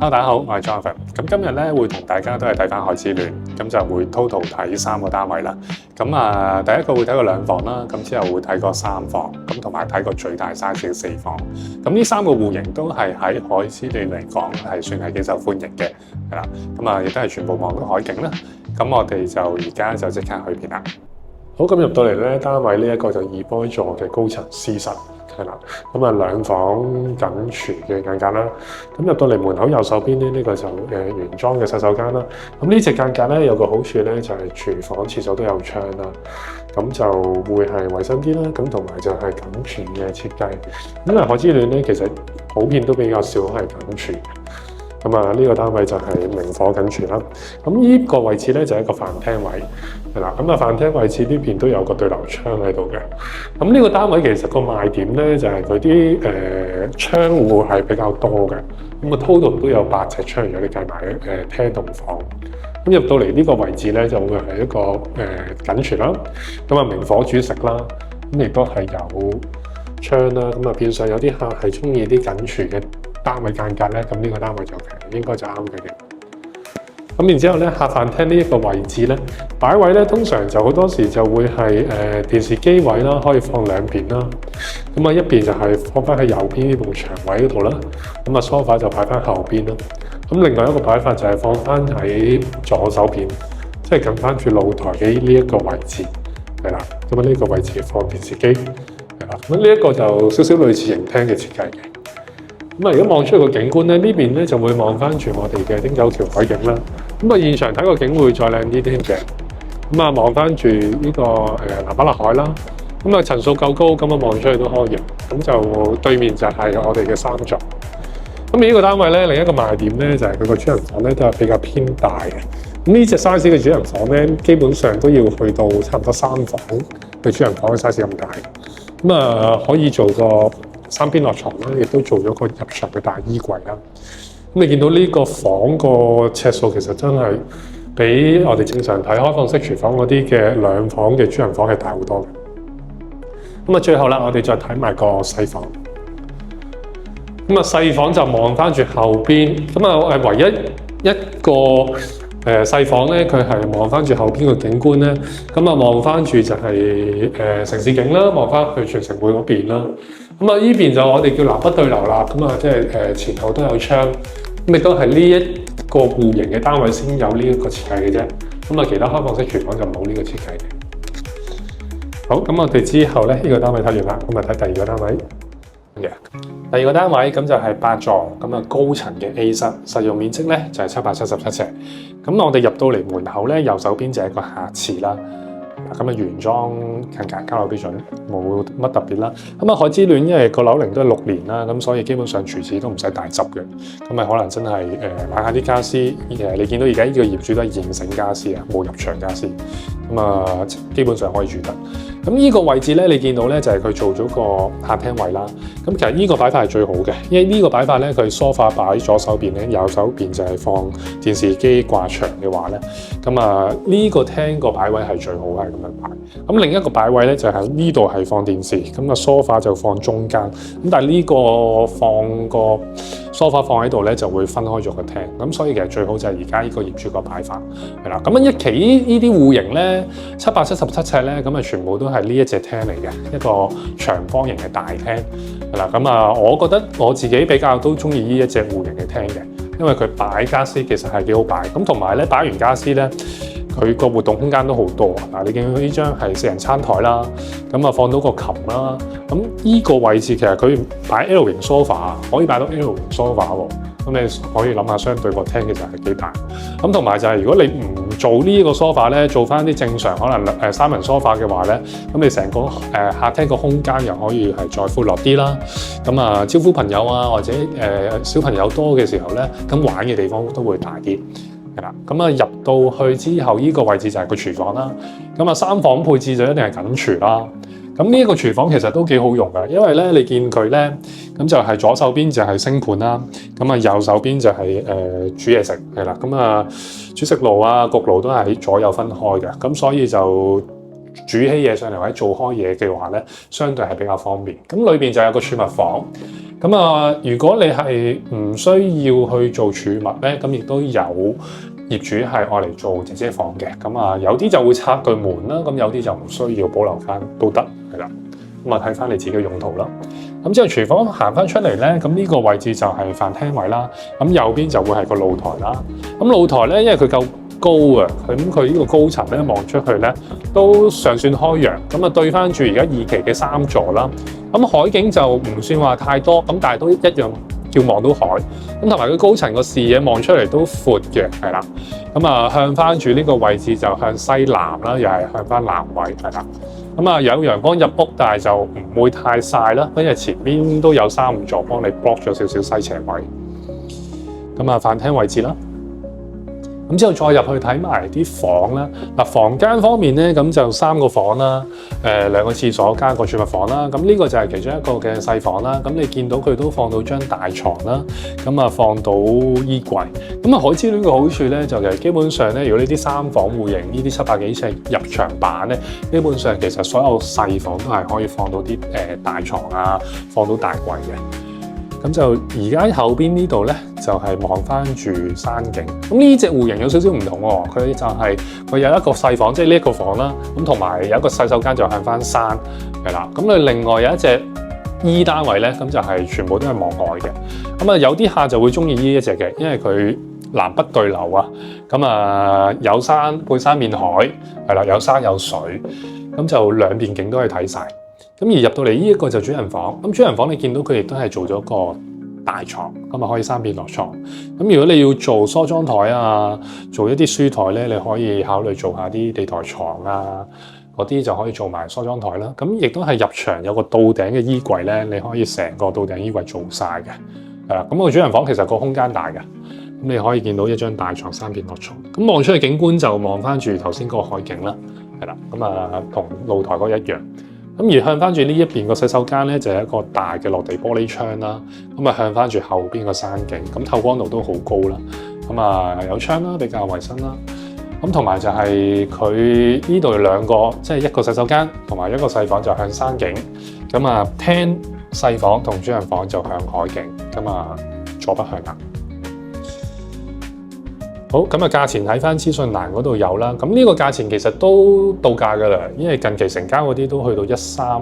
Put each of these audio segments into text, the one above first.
Hello，大家好，我係 Jonathan。咁今日咧會同大家都係睇翻海之戀，咁就會 total 睇3個單位啦。咁第一個會睇過2房啦，咁之後會睇過3房，咁同埋睇過最大 size 嘅4房。咁呢3個戶型都係喺海之戀嚟講係算係幾受歡迎嘅，係啦。亦都係全部望到海景啦。咁我哋就而家就即刻去片啦。好，咁入到嚟咧，單位呢一個就2波座嘅高層私室，係啦。2房緊廚嘅間隔啦。咁入到嚟門口右手邊咧，呢個就原裝嘅洗手間啦。咁呢隻間隔咧有個好處咧，就係廚房、廁所都有窗啦。咁就會係衞生啲啦。咁同埋就係緊廚嘅設計。咁海之戀咧，其實普遍都比較少係緊廚。呢個單位就係明火緊廚啦。咁呢個位置咧就係一個飯廳位，係啦。飯廳位置呢邊都有個對流窗喺度嘅。呢個單位其實個賣點咧就係佢啲窗戶係比較多嘅。total 都有8隻窗，如果你計埋廳同房。入到嚟呢個位置咧就會係一個緊廚啦。明火煮食啦。亦都係有窗啦。變相有啲客係中意啲緊廚嘅單位間隔咧，咁呢個單位就應該就啱佢嘅。然之後咧，客飯廳呢一個位置咧，擺位咧通常就好多時就會係電視機位啦，可以放兩邊啦。一邊就係放翻喺右邊呢埲牆位嗰度啦。梳化就擺翻後邊啦。另外一個擺法就係放翻喺左手邊，即係近翻住露台嘅呢一個位置，係啦。呢個位置放電視機，係啦。呢一個就少少類似迎廳嘅設計嘅。如果望出去個景觀咧，呢邊咧就會望翻住我哋嘅汀九橋海景啦。現場睇個景會再靚啲添嘅。望翻住呢個南巴勒海啦。層數夠高，望出去都開揚。就對面就係我哋嘅3座。呢個單位咧，另一個賣點咧就係佢個主人房咧都係比較偏大嘅。呢隻 size 嘅主人房咧，基本上都要去到差唔多3房嘅主人房嘅 size 咁大。可以做個3邊落床啦，亦都做咗個入場嘅大衣櫃啦。你見到呢個房個尺數其實真係比我哋正常睇開放式廚房嗰啲嘅2房嘅主人房係大好多嘅。最後啦，我哋再睇埋個細房。細房就望翻住後邊。唯一一個細房咧，佢係望翻住後邊個景觀咧。望翻住就係城市景啦，望翻去全城會嗰邊啦。呢邊就我哋叫南北對流啦。即係前後都有窗。亦都係呢一個戶型嘅單位先有呢一個設計嘅啫。其他開放式廚房就冇呢個設計嘅。好，我哋之後咧呢個單位睇完啦，睇第2個單位。第2個單位咁就係8座，高層嘅 A 室，實用面積咧就係777尺。我哋入到嚟門口咧，右手邊就係一個客廁啦。原裝近隔交樓標準，冇乜特別啦。海之戀因為個樓齡都係6年啦，所以基本上廚廁都唔使大執嘅。可能真係買下啲家私。你見到而家呢個業主都係現成家私啊，冇入場家私。基本上可以住得。呢個位置咧，你見到咧就係佢做咗個客廳位啦。其實呢個擺法係最好嘅，因為呢個擺法咧，佢梳化擺左手邊咧，右手邊就係放電視機掛牆嘅話咧，呢個廳個擺位係最好係咁樣擺。另一個擺位咧就係呢度係放電視，梳化就放中間。但係呢個放個梳化放喺度咧，就會分開咗個廳。所以其實最好就係而家呢個業主個擺法係啦。一期呢啲戶型咧，777尺咧，全部都係呢一隻廳嚟嘅，一個長方形嘅大廳係啦。我覺得我自己比較都中意呢一隻戶型嘅廳嘅，因為佢擺家私其實係幾好擺。同埋咧，擺完家私咧，佢個活動空間都好多。你見到呢張係4人餐台啦，放到個琴啦。呢個位置其實佢擺 L 型 sofa 可以擺到 L 型 sofa 喎。你可以諗下，相對個廳其實係幾大。同埋就係如果你唔做呢個 sofa 咧，做翻啲正常可能3人 sofa 嘅話咧，你成個客廳個空間又可以係再闊落啲啦。招呼朋友啊，或者小朋友多嘅時候咧，玩嘅地方都會大啲。係啦，入到去之後，呢個位置就係個廚房啦。3房配置就一定係緊廚啦。呢一個廚房其實都幾好用㗎，因為咧你見佢咧，就係左手邊就係星盤啦，右手邊就係煮嘢食係啦。煮食爐啊、焗爐都係喺左右分開嘅，所以就煮起嘢上嚟或者做開嘢嘅話咧，相對係比較方便。裏邊就有個儲物房。咁啊，如果你係唔需要去做儲物咧，咁亦都有業主係愛嚟做姐姐房嘅。咁啊，有啲就會拆對門啦，咁有啲就唔需要保留翻都得，係啦。咁啊，睇翻你自己嘅用途啦。咁之後廚房行翻出嚟咧，咁呢個位置就係飯廳位啦。咁右邊就會係個露台啦。咁露台咧，因為佢夠高啊，佢呢個高層咧望出去咧都尚算開揚。咁啊，對翻住而家2期嘅3座啦。咁海景就唔算話太多，咁但係都一樣叫望到海。咁同埋佢高層個視野望出嚟都闊嘅，係啦。咁啊，向翻住呢個位置就向西南啦，又係向翻南位，係啦。咁啊，有陽光入屋，但係就唔會太曬啦，因為前面都有3、5座幫你 block 咗少少西斜位。咁啊，飯廳位置啦。咁之後再入去睇埋啲房啦。嗱，房間方面咧，咁就3個房啦，兩個廁所加個儲物房啦。咁呢個就係其中一個嘅細房啦。咁你見到佢都放到張大床啦，咁啊放到衣櫃。咁啊，海之戀嘅好處咧，就係基本上咧，如果呢啲3房戶型呢啲700幾尺入牆版咧，基本上其實所有細房都係可以放到啲大床啊，放到大櫃嘅。咁就而家喺後邊呢度咧，就係望翻住山景。咁呢隻戶型有少少唔同喎，佢就係佢有一個細房，即係呢一個房啦。咁同埋有一個洗手間就向翻山，係啦。咁佢另外有一隻 E 單位咧，咁就係全部都係望海嘅。咁啊，有啲客就會中意呢一隻嘅，因為佢南北對流啊。咁啊，有山背山面海，係啦，有山有水，咁就兩邊景都可以睇晒。咁而入到嚟呢一個就主人房，咁主人房你見到佢亦都係做咗個大床，咁啊可以3邊落床。咁如果你要做梳妝台啊，做一啲書台咧，你可以考慮做下啲地台床啊，嗰啲就可以做埋梳妝台啦。咁亦都係入牆有個到頂嘅衣櫃咧，你可以成個到頂衣櫃做晒嘅，係啦。咁個主人房其實個空間大嘅，咁你可以見到一張大床3邊落床。咁望出去景觀就望翻住頭先嗰個海景啦，係啦。咁啊同露台嗰一樣。咁而向翻住呢一邊個洗手間咧，就係一個大嘅落地玻璃窗啦。咁啊向翻住後邊個山景，咁透光度都好高啦。咁啊有窗啦，比較衞生啦。咁同埋就係佢呢度兩個，即係一個洗手間同埋一個細房就向山景。咁啊廳細房同主人房就向海景。咁啊左北向南。好，咁啊價錢喺翻資訊欄嗰度有啦。咁呢個價錢其實都到價㗎啦，因為近期成交嗰啲都去到135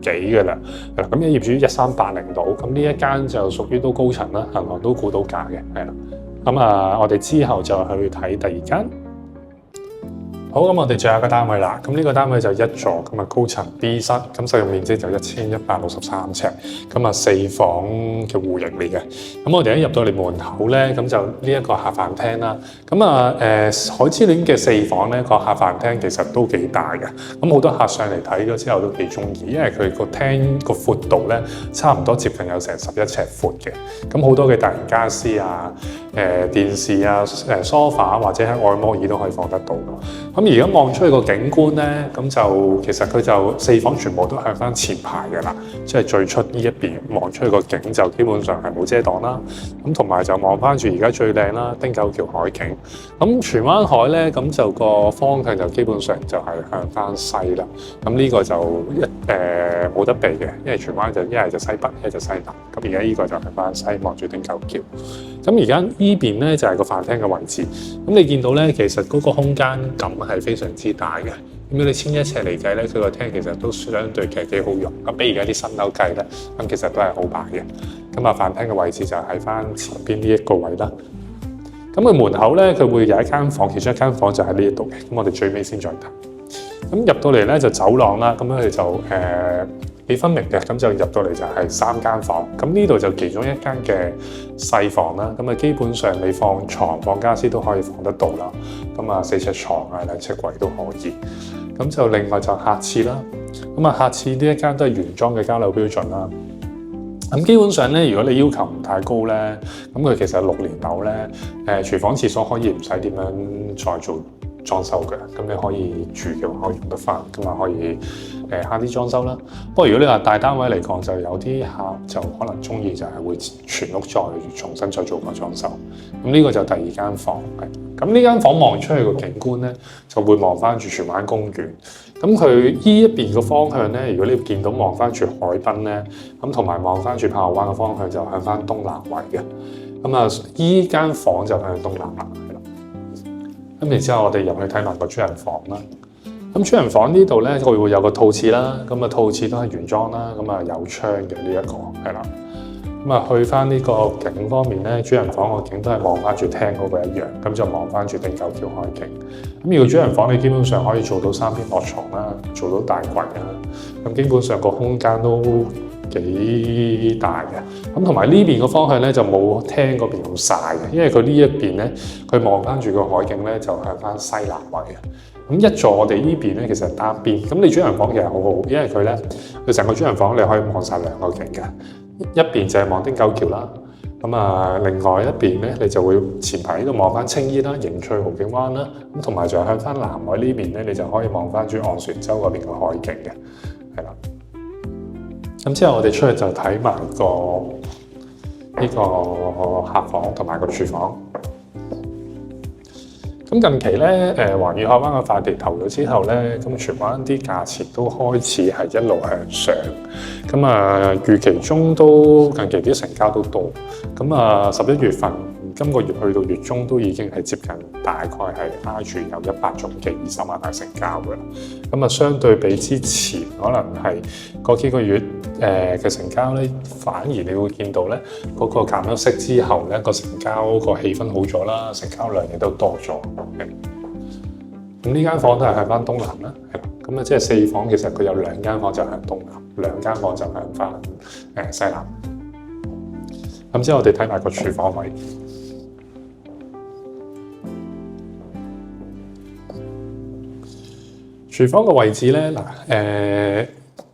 幾㗎啦。係啦，咁有業主138到，咁呢一間就屬於都高層啦，銀行都估到價嘅，係啦。咁啊，我哋之後就去睇第2間。好，咁我哋最後一個單位啦。咁呢個單位就1座，咁啊高層 B 室，咁使用面積就1163尺，咁啊4房嘅戶型嚟嘅。咁我哋一入到嚟門口咧，咁就呢一個客飯廳啦。咁啊海之戀嘅4房咧，個客飯廳其實都幾大嘅。咁好多客上嚟睇咗之後都幾中意，因為佢個廳個闊度咧差唔多接近有成11尺闊嘅。咁好多嘅大型家私啊、電視啊、梳化或者喺按摩椅都可以放得到。咁而家望出去個景觀咧，咁就其實佢就4房全部都向翻前排嘅啦，即係最出呢一邊望出去個景就基本上係冇遮擋啦。咁同埋就望翻住而家最靚啦，汀九橋海景。咁荃灣海咧，咁就個方向就基本上就係向翻西啦。咁呢個就冇得避嘅，因為荃灣就一係就西北，一係就西南。咁而家呢個就向翻西望住汀九橋。咁而家呢邊咧就係個飯廳嘅位置。咁你見到咧，其實嗰個空間感係非常之大嘅。咁如果你1100尺嚟計咧，佢個廳其實都相對其實幾好用。咁比而家啲新樓計咧，咁其實都係好大嘅。咁啊，飯廳嘅位置就喺翻前邊呢一個位啦。咁佢門口咧，佢會有一間房，其中一間房就喺呢一度嘅。咁我哋最尾先再睇。咁入到嚟咧就走廊啦，咁佢就幾分明嘅。咁就入到嚟就係3間房。咁呢度就其中一間嘅細房啦。咁啊，基本上你放床放家私都可以放得到啦。咁啊，4尺床啊，2尺櫃都可以。咁就另外就客廁啦。咁啊，客廁呢一間都係原裝嘅交樓標準啦。咁基本上咧，如果你要求唔太高咧，咁佢其實6年樓咧，廚房廁所可以唔使點樣再做裝修嘅，咁你可以住嘅話可以用得翻，咁啊可以慳啲裝修啦。不過如果你話大單位嚟講，就有啲客就可能中意就係會全屋再重新再做個裝修。咁呢個就第二間房，咁呢間房望出去個景觀咧，就會望翻住荃灣公園。咁佢依一邊個方向咧，如果你見到望翻住海濱咧，咁同埋望翻住炮灣嘅方向就向翻東南位嘅。咁啊，依間房就向東南啦，係啦。咁然之後我哋入去睇埋個主人房啦。咁主人房呢度咧，佢會有個套廁啦。咁啊，套廁都係原裝啦。咁啊，有窗嘅呢一個係啦。咁啊，去翻呢個景方面咧，主人房個景都係望翻住廳嗰個一樣，咁就望翻住汀九橋海景。咁如果主人房你基本上可以做到3邊落床啦，做到大櫃啦，咁基本上個空間都幾大嘅。咁同埋呢邊個方向咧就冇廳嗰邊咁曬嘅，因為佢呢一邊咧，佢望翻住個海景咧就向翻西南位嘅。咁一座我哋呢邊咧其實係單邊，咁你主人房其實好好，因為佢咧佢成個主人房你可以望晒兩個景嘅。一邊就係望汀九橋啦，咁啊，另外一邊咧，你就會前排呢度望翻青衣啦、迎翠豪景灣啦，咁同埋就向翻南海呢邊咧，你就可以望翻住昂船洲嗰邊嘅海景嘅，係啦。咁之後我哋出去就睇埋呢個客房同埋個廚房。咁近期咧，環宇海灣嘅塊地投咗之後咧，咁荃灣啲價錢都開始係一路向上。咁啊，預期中都近期啲成交都多。咁啊，11月份今個月去到月中都已經係接近大概係挨住有100宗嘅20萬大成交㗎啦。咁啊，相對比之前可能係嗰幾個月嘅成交咧，反而你會見到咧嗰個減咗息之後咧，個成交個氣氛好咗啦，成交量亦都多咗。咁呢間房都係向翻東南啦，係啦。咁啊，即係4房，其實佢有2間房就向東南，2間房就向翻西南。咁之後我哋睇埋個廚房位。廚房嘅位置咧，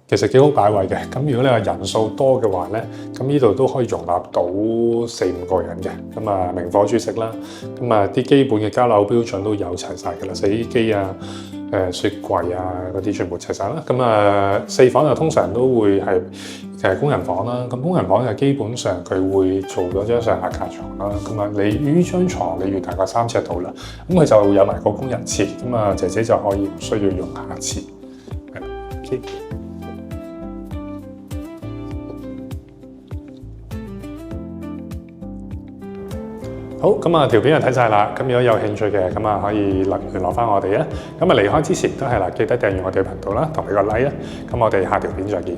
其實幾好擺位嘅。咁如果你話人數多嘅話咧，咁呢度都可以容納到4-5個人嘅。咁啊，明火煮食啦，咁啊啲基本嘅交樓標準都有齊晒㗎啦，洗衣機啊、雪櫃啊嗰啲全部齊晒啦。咁啊，4房就通常都會係工人房啦。咁工人房就基本上佢會做咗張上下架床啦。咁啊，你呢張床你要大概3尺度啦。咁佢就有埋個工人廁，咁啊姐姐就可以唔需要用下廁。OK。好，咁啊條片就睇晒啦。咁如果有興趣嘅，咁啊可以聯絡翻我哋啊。咁啊離開之前都係啦，記得訂閱我哋嘅頻道啦，同俾個 like 啊。咁我哋下條片再見。